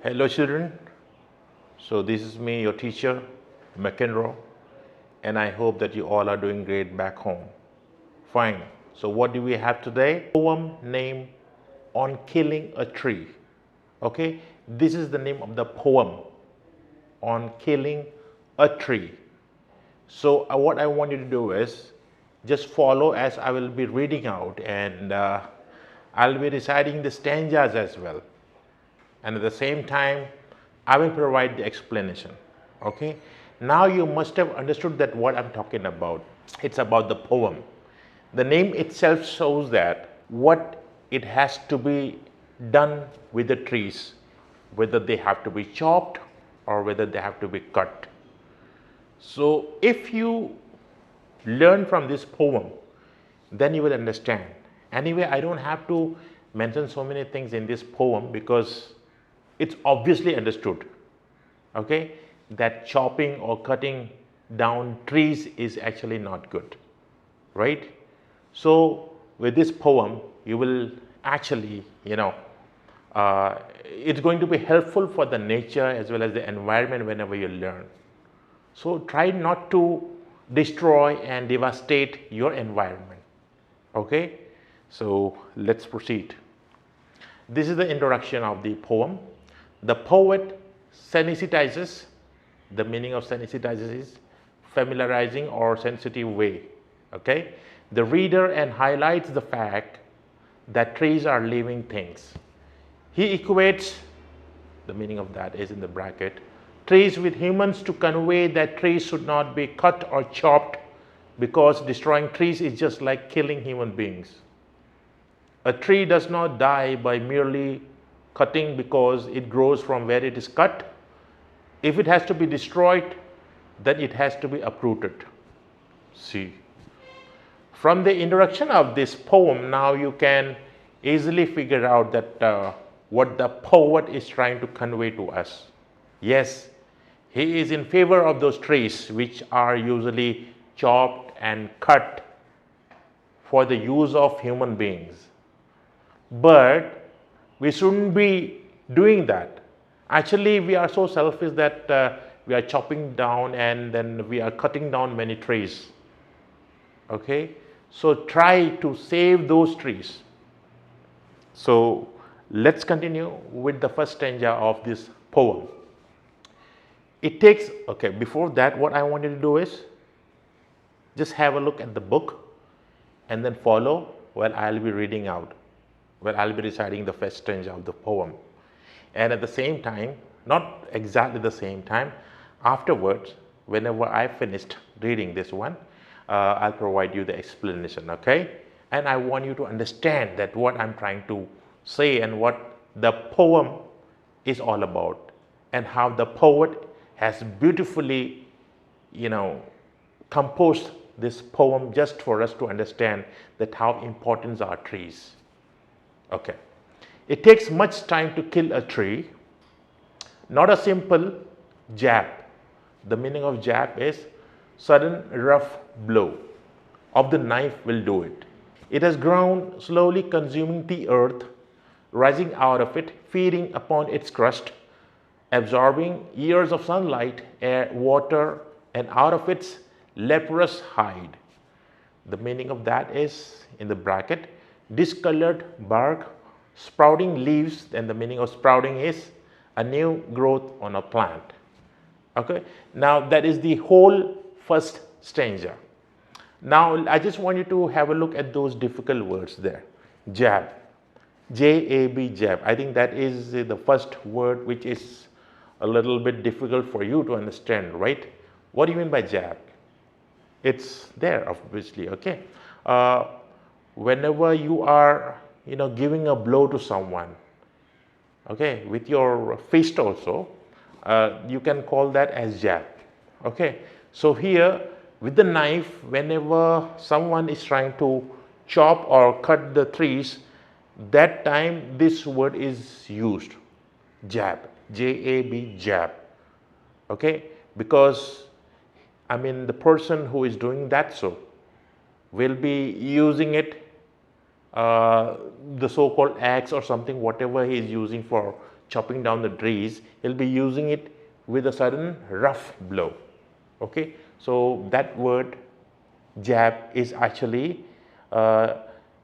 Hello children, so this is me, your teacher, McEnroe, and I hope that you all are doing great back home. Fine, so what do we have today? Poem name On Killing a Tree. Okay, this is the name of the poem, On Killing a Tree. So what I want you to do is just follow as I will be reading out, and I'll be reciting the stanzas as well. And at the same time I will provide the explanation. Okay, now you must have understood that what I'm talking about. It's about the poem. The name itself shows that what it has to be done with the trees, whether they have to be chopped or whether they have to be cut. So if you learn from this poem, then you will understand. Anyway, I don't have to mention so many things in this poem because it's obviously understood, okay, that chopping or cutting down trees is actually not good, right? So with this poem, you will actually, it's going to be helpful for the nature as well as the environment whenever you learn. So try not to destroy and devastate your environment, okay? So let's proceed. This is the introduction of the poem. The poet sensitizes, the meaning of sensitizes is familiarizing or sensitive way, okay, the reader and highlights the fact that trees are living things. He equates, the meaning of that is in the bracket, trees with humans to convey that trees should not be cut or chopped because destroying trees is just like killing human beings. A tree does not die by merely cutting because it grows from where it is cut. If it has to be destroyed, then it has to be uprooted. See, from the introduction of this poem, now you can easily figure out that what the poet is trying to convey to us. Yes, he is in favor of those trees which are usually chopped and cut for the use of human beings. But we shouldn't be doing that. Actually, we are so selfish that we are chopping down and then we are cutting down many trees. Okay, so try to save those trees. So let's continue with the first stanza of this poem. It takes, okay, before that, what I want you to do is just have a look at the book and then follow while I'll be reading out. Well, I'll be reciting the first stanza of the poem. And at the same time, not exactly the same time, afterwards, whenever I finished reading this one, I'll provide you the explanation, okay? And I want you to understand that what I'm trying to say and what the poem is all about and how the poet has beautifully, composed this poem just for us to understand that how important are trees. Okay, it takes much time to kill a tree, not a simple jab. The meaning of jab is sudden rough blow of the knife will do it. It has grown, slowly consuming the earth, rising out of it, feeding upon its crust, absorbing years of sunlight, air, water, and out of its leprous hide. The meaning of that is in the bracket, discolored bark, sprouting leaves, and the meaning of sprouting is a new growth on a plant. Okay, now that is the whole first stanza. Now I just want you to have a look at those difficult words there. Jab, J-A-B, jab. I think that is the first word which is a little bit difficult for you to understand, right? What do you mean by jab? It's there, obviously, okay? Whenever you are, giving a blow to someone, okay, with your fist also, you can call that as jab, okay? So here, with the knife, whenever someone is trying to chop or cut the trees, that time this word is used, jab, J-A-B, jab, okay? Because, the person who is doing that will be using it, the so-called axe or something, whatever he is using for chopping down the trees, he'll be using it with a certain rough blow. Okay, so that word jab is actually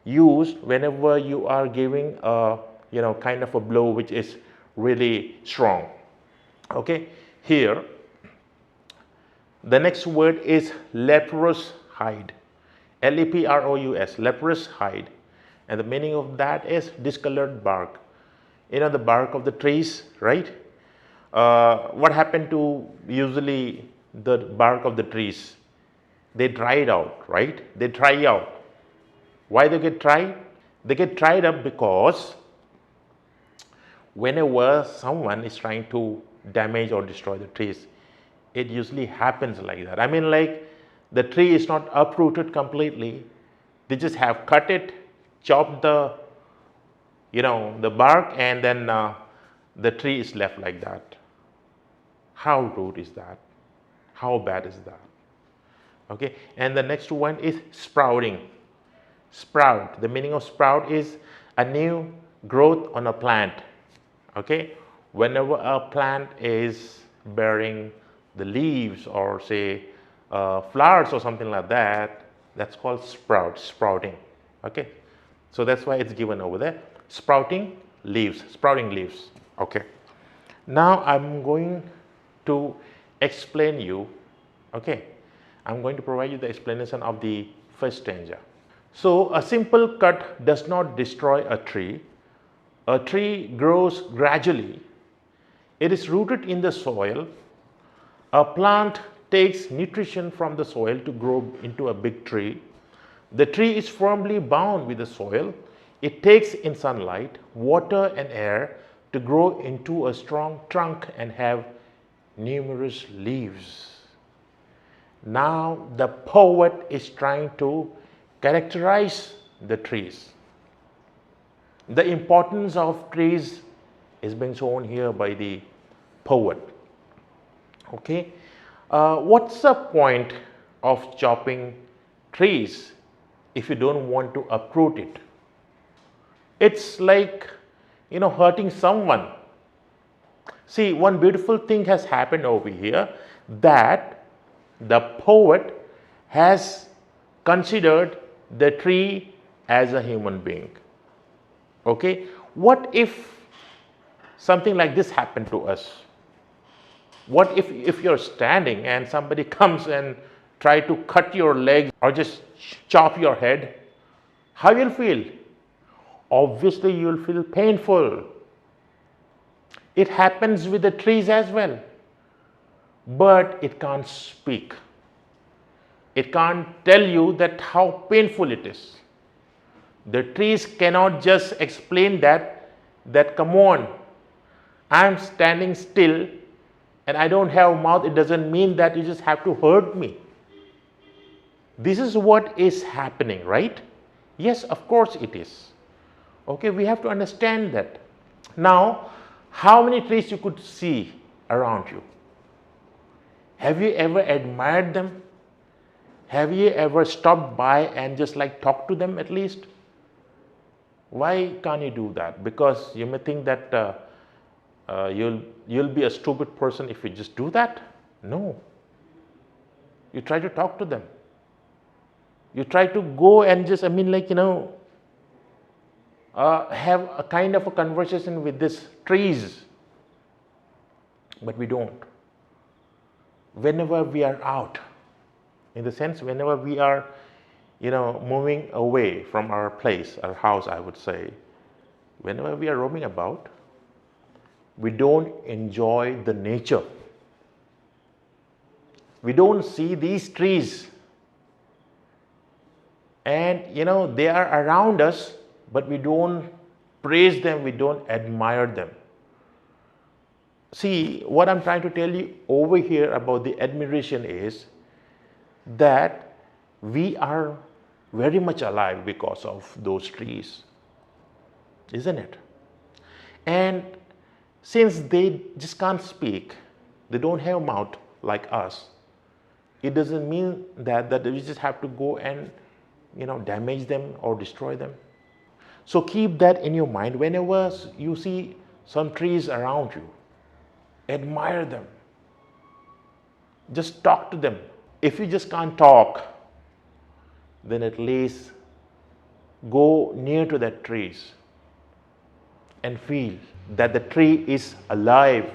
used whenever you are giving a kind of a blow which is really strong. Okay, here the next word is leprous hide. Leprous, leprous hide, and the meaning of that is discolored bark. The bark of the trees, right? What happened to usually the bark of the trees? They dried out, right? They dry out. Why they get dried? They get dried up because whenever someone is trying to damage or destroy the trees, it usually happens like that. I mean, like, the tree is not uprooted completely. They just have cut it, chopped the the bark, and then the tree is left like that. How rude is that? How bad is that? Okay, and the next one is sprouting. Sprout, the meaning of sprout is a new growth on a plant. Okay, whenever a plant is bearing the leaves or say flowers or something like that, that's called sprouting. Okay, so that's why it's given over there, sprouting leaves. Okay, now I'm going to explain you. Okay, I'm going to provide you the explanation of the first stanza. So a simple cut does not destroy a tree. A tree grows gradually. It is rooted in the soil. A plant takes nutrition from the soil to grow into a big tree. The tree is firmly bound with the soil. It takes in sunlight, water and air to grow into a strong trunk and have numerous leaves. Now the poet is trying to characterize the trees. The importance of trees is being shown here by the poet. Okay, what's the point of chopping trees if you don't want to uproot it? It's like hurting someone. See, one beautiful thing has happened over here, that the poet has considered the tree as a human being. Okay, what if something like this happened to us? What if you're standing and somebody comes and try to cut your legs or just chop your head? How you'll feel? Obviously you'll feel painful. It happens with the trees as well, but it can't speak. It can't tell you that how painful it is. The trees cannot just explain that come on, I'm standing still and I don't have a mouth. It doesn't mean that you just have to hurt me. This is what is happening, right? Yes, of course it is. Okay, we have to understand that. Now, how many trees you could see around you? Have you ever admired them? Have you ever stopped by and just like talk to them at least? Why can't you do that? Because you may think that you'll be a stupid person if you just do that. No. You try to talk to them. You try to go and just, have a kind of a conversation with these trees. But we don't. Whenever we are out, in the sense whenever we are moving away from our place, our house, I would say, whenever we are roaming about, we don't enjoy the nature. We don't see these trees, and they are around us, but we don't praise them, we don't admire them. See, what I'm trying to tell you over here about the admiration is that we are very much alive because of those trees, isn't it? And since they just can't speak, they don't have a mouth like us, it doesn't mean that we just have to go and damage them or destroy them. So keep that in your mind. Whenever you see some trees around you. Admire them. Just talk to them. If you just can't talk, then at least go near to that trees and feel that the tree is alive,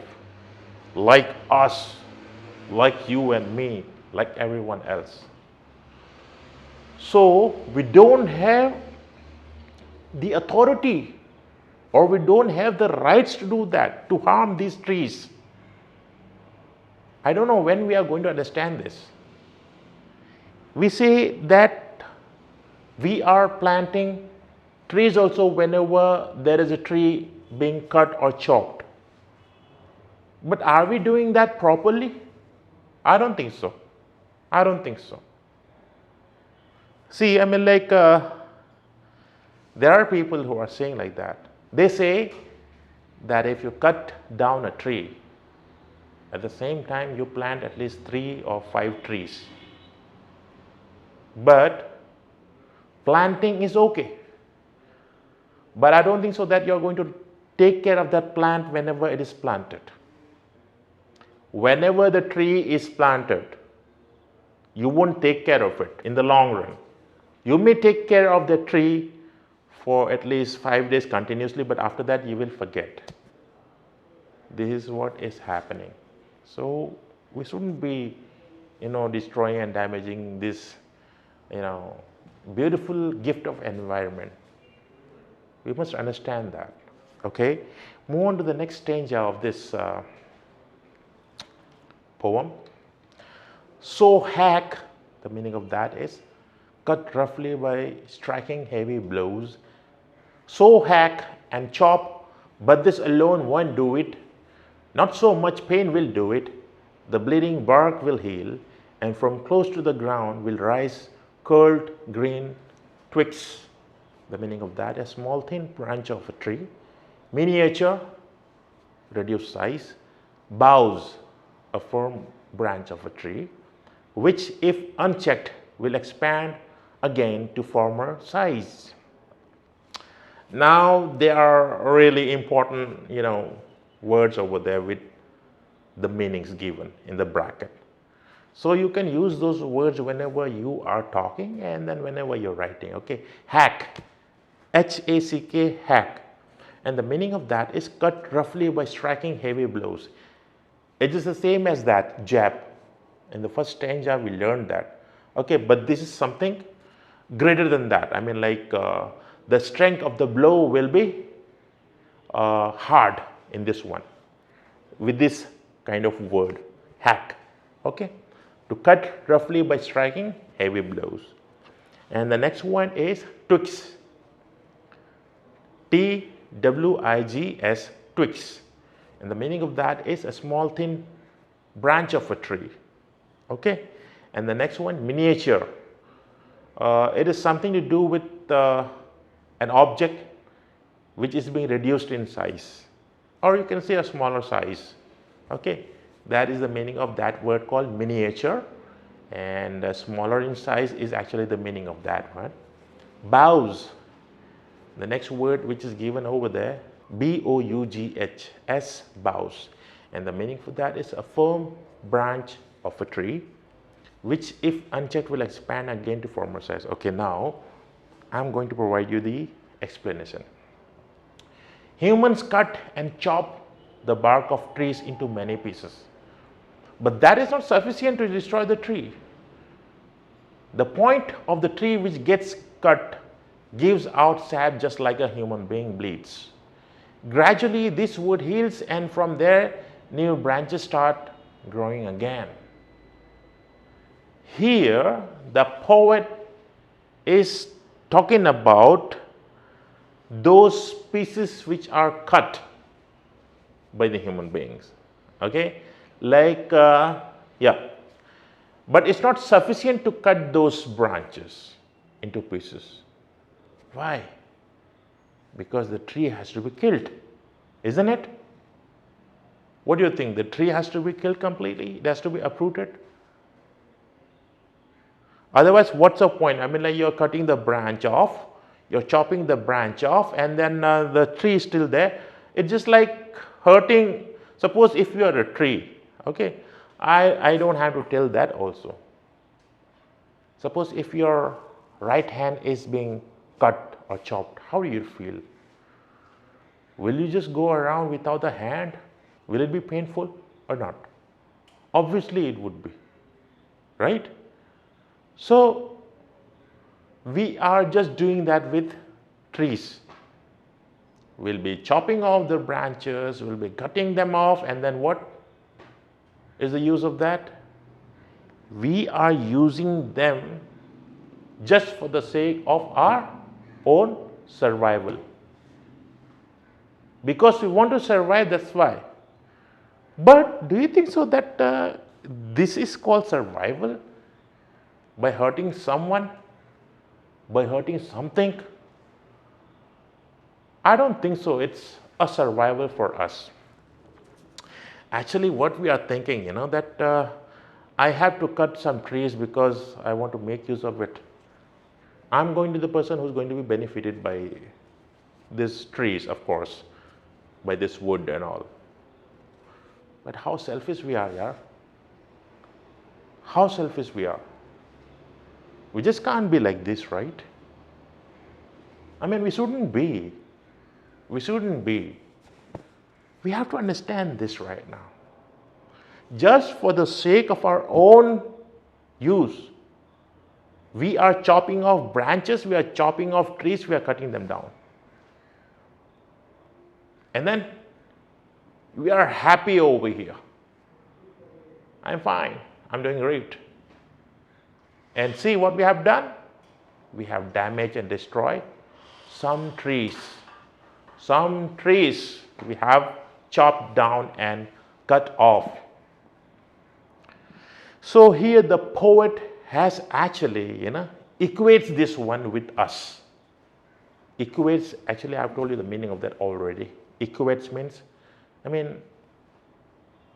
like us, like you and me, like everyone else. So we don't have the authority, or we don't have the rights to do that, to harm these trees. I don't know when we are going to understand this. We say that we are planting trees also whenever there is a tree being cut or chopped. But are we doing that properly? I don't think so. I don't think so. See, I mean, like, there are people who are saying like that. They say that if you cut down a tree, at the same time you plant at least 3 or 5 trees. But planting is okay. But I don't think so that you're going to take care of that plant whenever it is planted. Whenever the tree is planted, you won't take care of it in the long run. You may take care of the tree for at least 5 days continuously, but after that you will forget. This is what is happening. So we shouldn't be, destroying and damaging this, beautiful gift of environment. We must understand that. Okay, move on to the next stanza of this poem. So hack, the meaning of that is cut roughly by striking heavy blows. So hack and chop, but this alone won't do it. Not so much pain will do it. The bleeding bark will heal, and from close to the ground will rise curled green twigs. The meaning of that, a small thin branch of a tree. Miniature, reduced size. Boughs, a firm branch of a tree, which if unchecked will expand again to former size. Now there are really important, words over there with the meanings given in the bracket. So you can use those words whenever you are talking and then whenever you're writing. Okay, hack, H-A-C-K, hack. And the meaning of that is cut roughly by striking heavy blows. It is the same as that, jab. In the first stanza we learned that. Okay, but this is something greater than that. I mean, like, the strength of the blow will be hard in this one with this kind of word, hack. Okay, to cut roughly by striking heavy blows. And the next one is twigs, T-W-I-G-S, twigs. And the meaning of that is a small thin branch of a tree. Okay, and the next one, miniature. It is something to do with an object which is being reduced in size, or you can say a smaller size. Okay, that is the meaning of that word called miniature, and smaller in size is actually the meaning of that one. Boughs, the next word which is given over there, B-O-U-G-H-S, boughs, and the meaning for that is a firm branch of a tree which if unchecked will expand again to former size. Okay, now I'm going to provide you the explanation. Humans cut and chop the bark of trees into many pieces, but that is not sufficient to destroy the tree. The point of the tree which gets cut gives out sap just like a human being bleeds. Gradually this wood heals, and from there new branches start growing again. Here the poet is talking about those pieces which are cut by the human beings. Okay, like yeah, but it's not sufficient to cut those branches into pieces. Why? Because the tree has to be killed, isn't it? What do you think? The tree has to be killed completely? It has to be uprooted? Otherwise, what's the point? I mean, like, you're cutting the branch off, you're chopping the branch off, and then the tree is still there. It's just like hurting. Suppose if you are a tree, okay, I don't have to tell that also. Suppose if your right hand is being cut or chopped, how do you feel? Will you just go around without a hand? Will it be painful or not? Obviously it would be, right? So we are just doing that with trees. We'll be chopping off the branches, we'll be cutting them off, and then what is the use of that? We are using them just for the sake of our own survival. Because we want to survive, that's why. But do you think so that this is called survival? By hurting someone? By hurting something? I don't think so. It's a survival for us. Actually, what we are thinking, that I have to cut some trees because I want to make use of it. I'm going to be the person who's going to be benefited by these trees, of course, by this wood and all. But how selfish we are, yeah? How selfish we are. We just can't be like this, right? I mean, we shouldn't be. We shouldn't be. We have to understand this right now. Just for the sake of our own use, we are chopping off branches, we are chopping off trees, we are cutting them down. And then we are happy over here. I'm fine. I'm doing great. And see what we have done? We have damaged and destroyed some trees. Some trees we have chopped down and cut off. So here the poet has actually, equates this one with us. Equates, actually I've told you the meaning of that already. Equates means,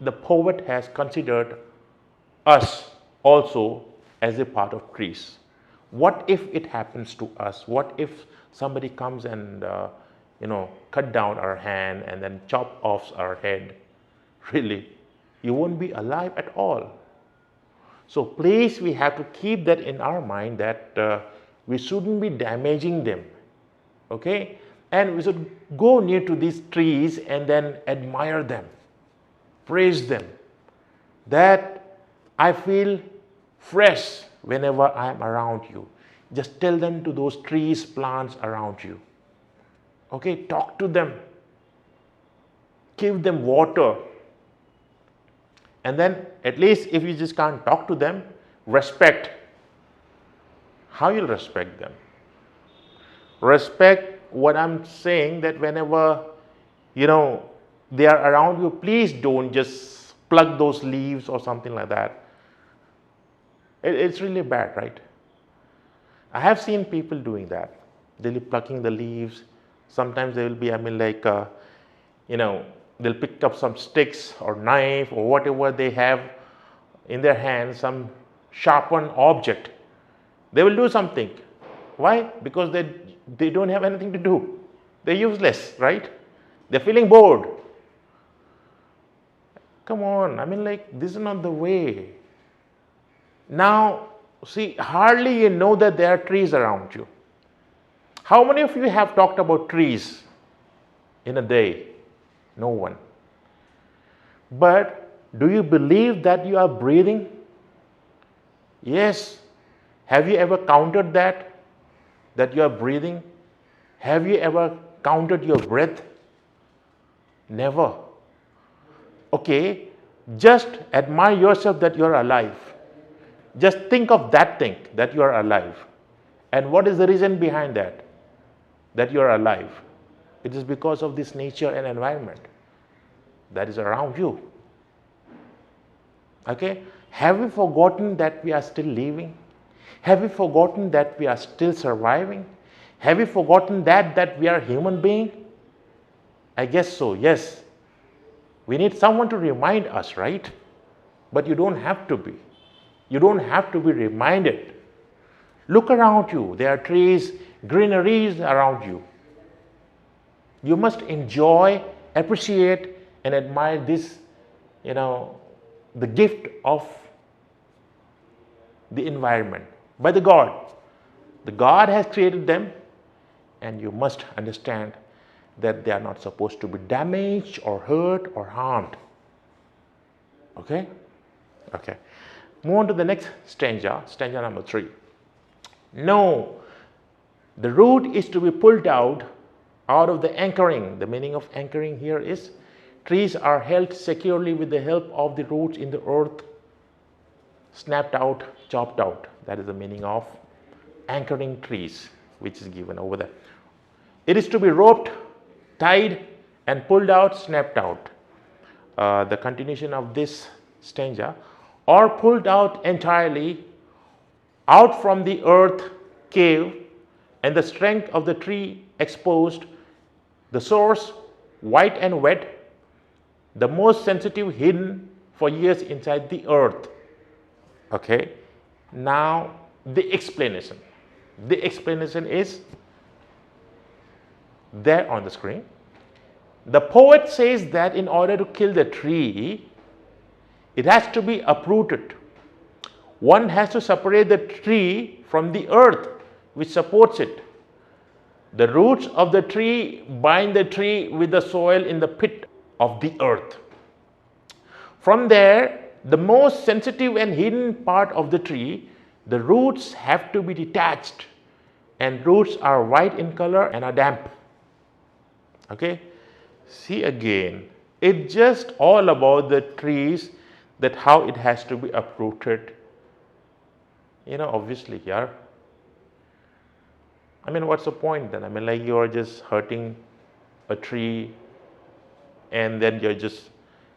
the poet has considered us also as a part of trees. What if it happens to us? What if somebody comes and, cut down our hand and then chop off our head? Really, you won't be alive at all. So please, we have to keep that in our mind that we shouldn't be damaging them, okay? And we should go near to these trees and then admire them, praise them. That I feel fresh whenever I am around you. Just tell them to those trees, plants around you. Okay, talk to them. Give them water. And then at least if you just can't talk to them, respect. How you'll respect them? Respect what I'm saying, that whenever, they are around you, please don't just pluck those leaves or something like that. It's really bad, right? I have seen people doing that. They'll be plucking the leaves. Sometimes they will be, they'll pick up some sticks or knife or whatever they have in their hands, some sharpened object. They will do something. Why? Because they don't have anything to do. They're useless, right? They're feeling bored. Come on, this is not the way. Now, see, hardly you know that there are trees around you. How many of you have talked about trees in a day? No one. But do you believe that you are breathing? Yes. Have you ever counted that you are breathing? Have you ever counted your breath? Never. Okay, just admire yourself that you are alive. Just think of that thing, that you are alive. And what is the reason behind that you are alive? It is because of this nature and environment that is around you. Okay? Have we forgotten that we are still living? Have we forgotten that we are still surviving? Have we forgotten that we are human beings? I guess so, yes. We need someone to remind us, right? But you don't have to be. You don't have to be reminded. Look around you. There are trees, greeneries around you. You must enjoy appreciate and admire this, the gift of the environment by the God. The God has created them, and you must understand that they are not supposed to be damaged or hurt or harmed. Okay? Okay. Move on to the next stanza, stanza number 3. No, the root is to be pulled out of the anchoring. The meaning of anchoring here is trees are held securely with the help of the roots in the earth, snapped out, chopped out. That is the meaning of anchoring trees, which is given over there. It is to be roped, tied, and pulled out, snapped out. The continuation of this stanza, or pulled out entirely out from the earth cave, and the strength of the tree exposed, the source white and wet, the most sensitive hidden for years inside the earth. Okay, now the explanation. The explanation is there on the screen. The poet says that in order to kill the tree, it has to be uprooted. One has to separate the tree from the earth which supports it. The roots of the tree bind the tree with the soil in the pit of the earth. From there, the most sensitive and hidden part of the tree, the roots have to be detached, and roots are white in color and are damp. Okay, see again, it's just all about the trees, that how it has to be uprooted. Obviously here, what's the point then? Like you are just hurting a tree and then you're just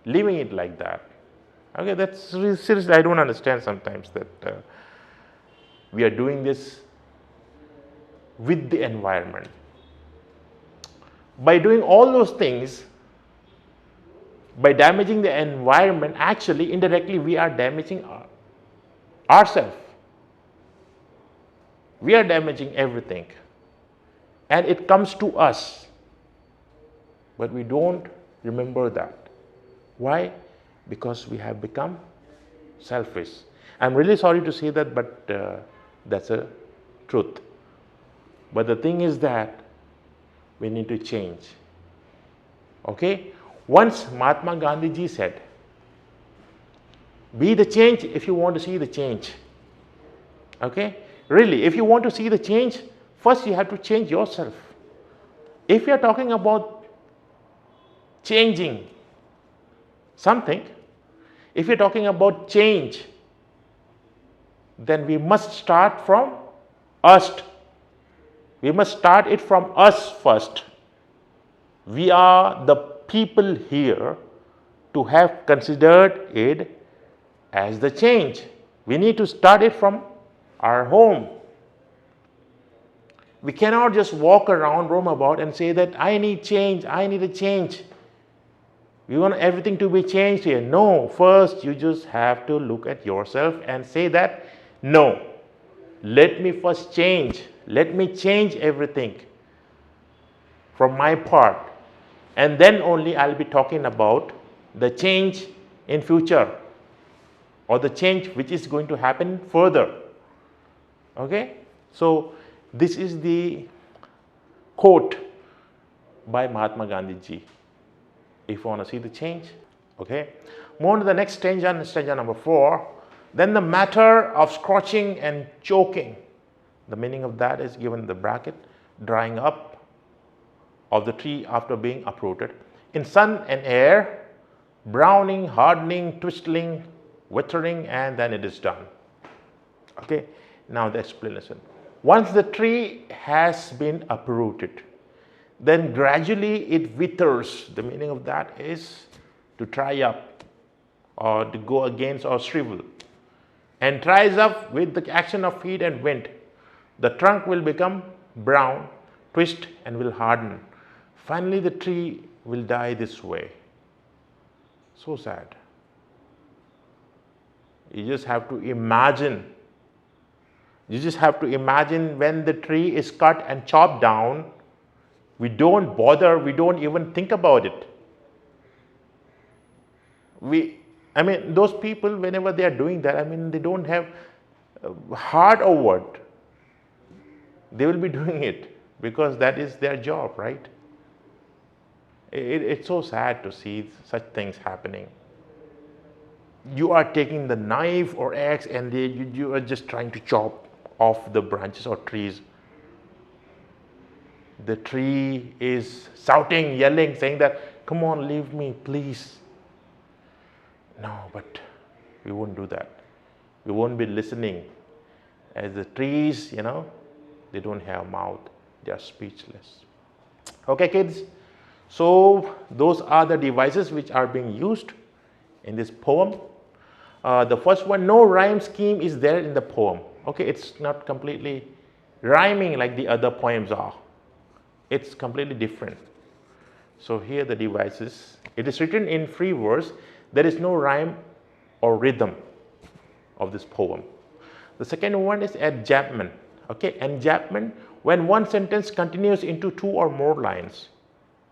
leaving it like that. Okay, that's really seriously, I don't understand sometimes that we are doing this with the environment. By doing all those things, by damaging the environment, actually indirectly we are damaging ourselves. We are damaging everything, and it comes to us, but we don't remember that. Why? Because we have become selfish. I'm really sorry to say that, but that's a truth. But the thing is that we need to change. Okay? Once Mahatma Gandhi ji said, be the change if you want to see the change. Okay? Really, if you want to see the change, first you have to change yourself. If you are talking about changing something, if you're talking about change, then we must start from us. We must start it from us first. We are the people here to have considered it as the change. We need to start it from our home. We cannot just walk around, roam about and say that I need change, I need a change. We want everything to be changed here. No, first you just have to look at yourself and say that, no, let me first change. Let me change everything from my part. And then only I'll be talking about the change in future, or the change which is going to happen further. Okay? So, this is the quote by Mahatma Gandhi ji. If you want to see the change. Okay? Move on to the next stanza, stanza number 4. Then the matter of scorching and choking. The meaning of that is given in the bracket. Drying up of the tree after being uprooted. In sun and air, browning, hardening, twisting, withering, and then it is done. Okay? Now the explanation. Once the tree has been uprooted, then gradually it withers. The meaning of that is to dry up, or to go against or shrivel, and dries up with the action of heat and wind. The trunk will become brown, twist, and will harden. Finally, the tree will die this way. So sad. You just have to imagine. You just have to imagine when the tree is cut and chopped down, we don't bother, we don't even think about it. I mean, those people, whenever they are doing that, I mean, they don't have heart or what. They will be doing it because that is their job, right? It's so sad to see such things happening. You are taking the knife or axe and you are just trying to chop off the branches or trees. The tree is shouting, yelling, saying that, come on, leave me, please. No, but we won't do that. We won't be listening. As the trees, you know, they don't have mouth. They are speechless. Okay, kids. So those are the devices which are being used in this poem. The first one, no rhyme scheme is there in the poem. Okay, it's not completely rhyming like the other poems are. It's completely different. So here the devices. It is written in free verse. There is no rhyme or rhythm of this poem. The second one is enjambment. Okay, enjambment, when one sentence continues into two or more lines.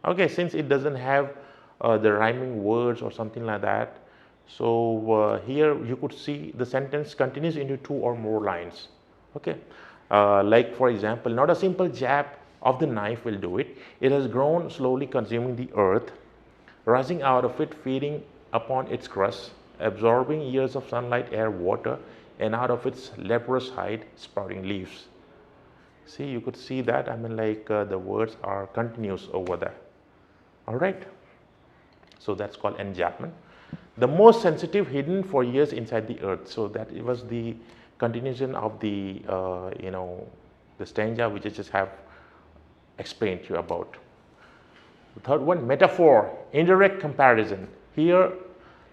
Okay, since it doesn't have the rhyming words or something like that. So here you could see the sentence continues into two or more lines. Okay, like for example, not a simple jab of the knife will do it. It has grown, slowly consuming the earth, rising out of it, feeding upon its crust, absorbing years of sunlight, air, water, and out of its leprous hide, sprouting leaves. See, you could see that. I mean, like the words are continuous over there. All right. So that's called enjambment. The most sensitive, hidden for years inside the earth. So that it was the continuation of the the stanza which I just have explained to you about. The third one, metaphor, indirect comparison. Here,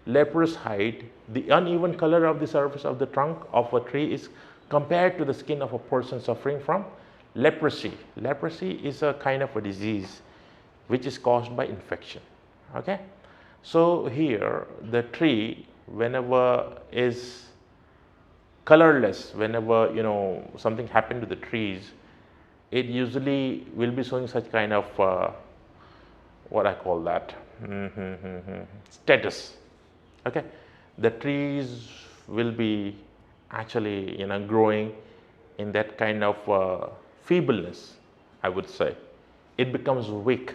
leprous hide, the uneven color of the surface of the trunk of a tree is compared to the skin of a person suffering from leprosy. Leprosy is a kind of a disease which is caused by infection. Okay, so here the tree, whenever is colorless, whenever something happened to the trees, it usually will be showing such kind of what I call that status. Okay, the trees will be actually growing in that kind of feebleness, I would say. It becomes weak.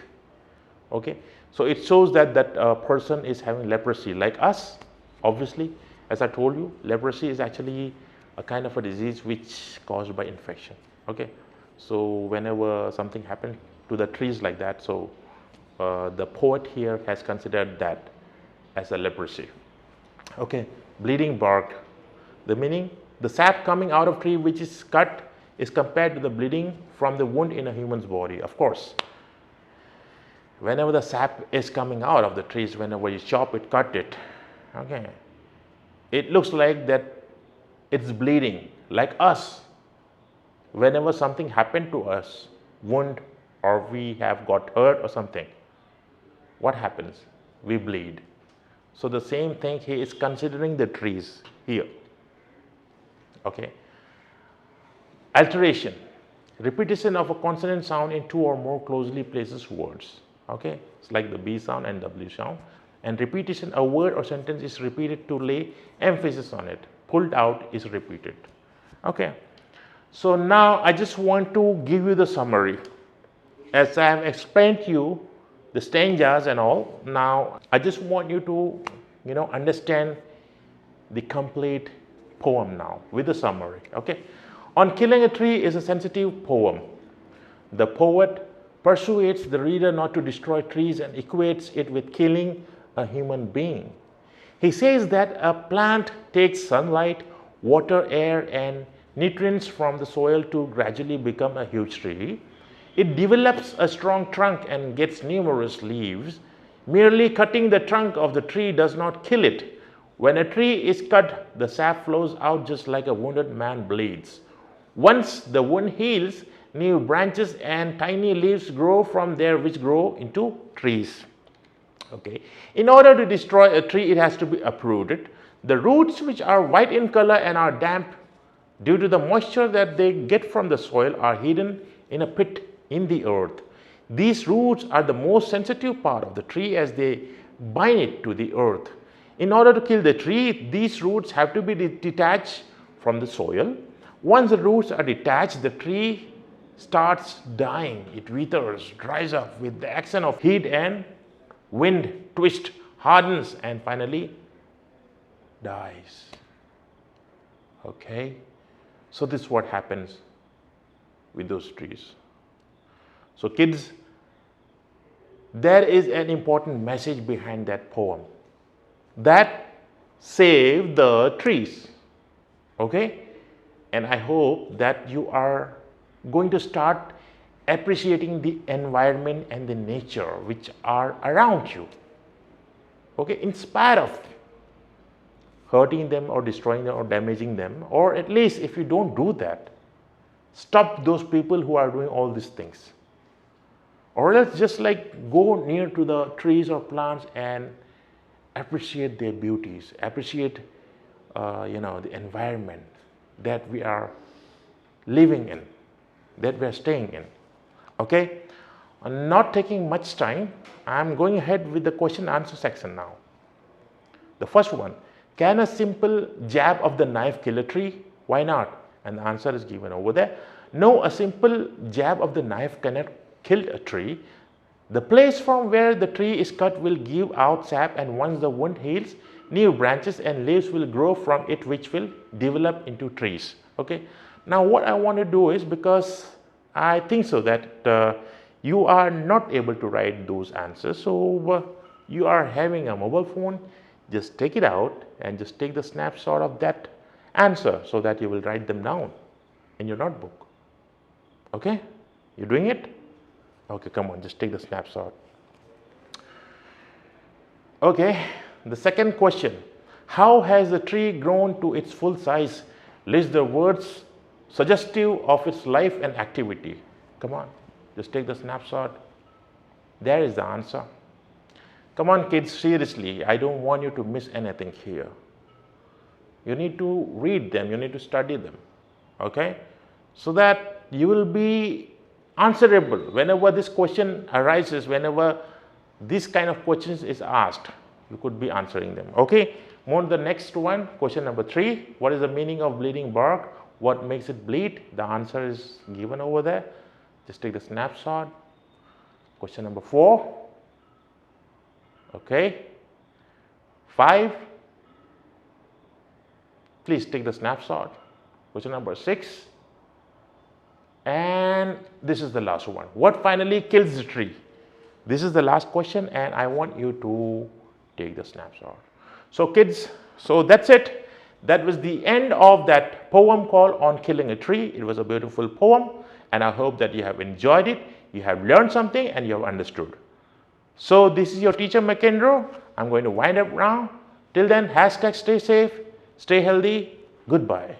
Okay, so it shows that that person is having leprosy, like us. Obviously, as I told you, leprosy is actually a kind of a disease which caused by infection. Okay, so whenever something happened to the trees like that, so the poet here has considered that as a leprosy. Okay, bleeding bark. The meaning, the sap coming out of tree which is cut is compared to the bleeding from the wound in a human's body. Of course, whenever the sap is coming out of the trees, whenever you chop it, cut it, okay, it looks like that it's bleeding, like us. Whenever something happened to us, wound, or we have got hurt or something, what happens? We bleed. So the same thing he is considering the trees here. Okay. Alteration, repetition of a consonant sound in two or more closely placed words. Okay, it's like the B sound and W sound. And repetition, a word or sentence is repeated to lay emphasis on it. Pulled out is repeated. Okay, so now I just want to give you the summary. As I have explained to you the stanzas and all, now I just want you to understand the complete poem now with the summary. Okay, On Killing a Tree is a sensitive poem. The poet persuades the reader not to destroy trees and equates it with killing a human being. He says that a plant takes sunlight, water, air, and nutrients from the soil to gradually become a huge tree. It develops a strong trunk and gets numerous leaves. Merely cutting the trunk of the tree does not kill it. When a tree is cut, the sap flows out just like a wounded man bleeds. Once the wound heals, new branches and tiny leaves grow from there, which grow into trees. Okay. In order to destroy a tree, it has to be uprooted. The roots, which are white in color and are damp due to the moisture that they get from the soil, are hidden in a pit in the earth. These roots are the most sensitive part of the tree as they bind it to the earth. In order to kill the tree, these roots have to be detached from the soil. Once the roots are detached, the tree starts dying. It withers, dries up with the action of heat and wind, twist, hardens, and finally dies. Okay, so this is what happens with those trees. So kids, there is an important message behind that poem, that save the trees. Okay, and I hope that you are going to start appreciating the environment and the nature which are around you. Okay, in spite of hurting them or destroying them or damaging them, or at least if you don't do that, stop those people who are doing all these things. Or else just like go near to the trees or plants and appreciate their beauties, appreciate the environment that we are living in, that we are staying in. Okay, I'm not taking much time. I'm going ahead with the question answer section now. The first one, can a simple jab of the knife kill a tree? Why not? And the answer is given over there. No, a simple jab of the knife cannot kill a tree. The place from where the tree is cut will give out sap, and once the wound heals, new branches and leaves will grow from it, which will develop into trees. Okay. Now what I want to do is, because I think so that you are not able to write those answers, so you are having a mobile phone, just take it out and just take the snapshot of that answer so that you will write them down in your notebook. Okay, you're doing it? Okay, come on, just take the snapshot. Okay, the second question, how has the tree grown to its full size? List the words suggestive of its life and activity. Come on, just take the snapshot. There is the answer. Come on kids, seriously, I don't want you to miss anything here. You need to read them, you need to study them, okay? So that you will be answerable whenever this question arises, whenever this kind of questions is asked, you could be answering them, okay? Move on to the next one, question number 3. What is the meaning of bleeding bark? What makes it bleed? The answer is given over there. Just take the snapshot. Question number 4. Okay. 5. Please take the snapshot. Question number 6. And this is the last one. What finally kills the tree? This is the last question, and I want you to take the snapshot. So kids, so that's it. That was the end of that poem called On Killing a Tree. It was a beautiful poem, and I hope that you have enjoyed it, you have learned something, and you have understood. So this is your teacher McEnroe. I'm going to wind up now. Till then, hashtag stay safe, stay healthy. Goodbye.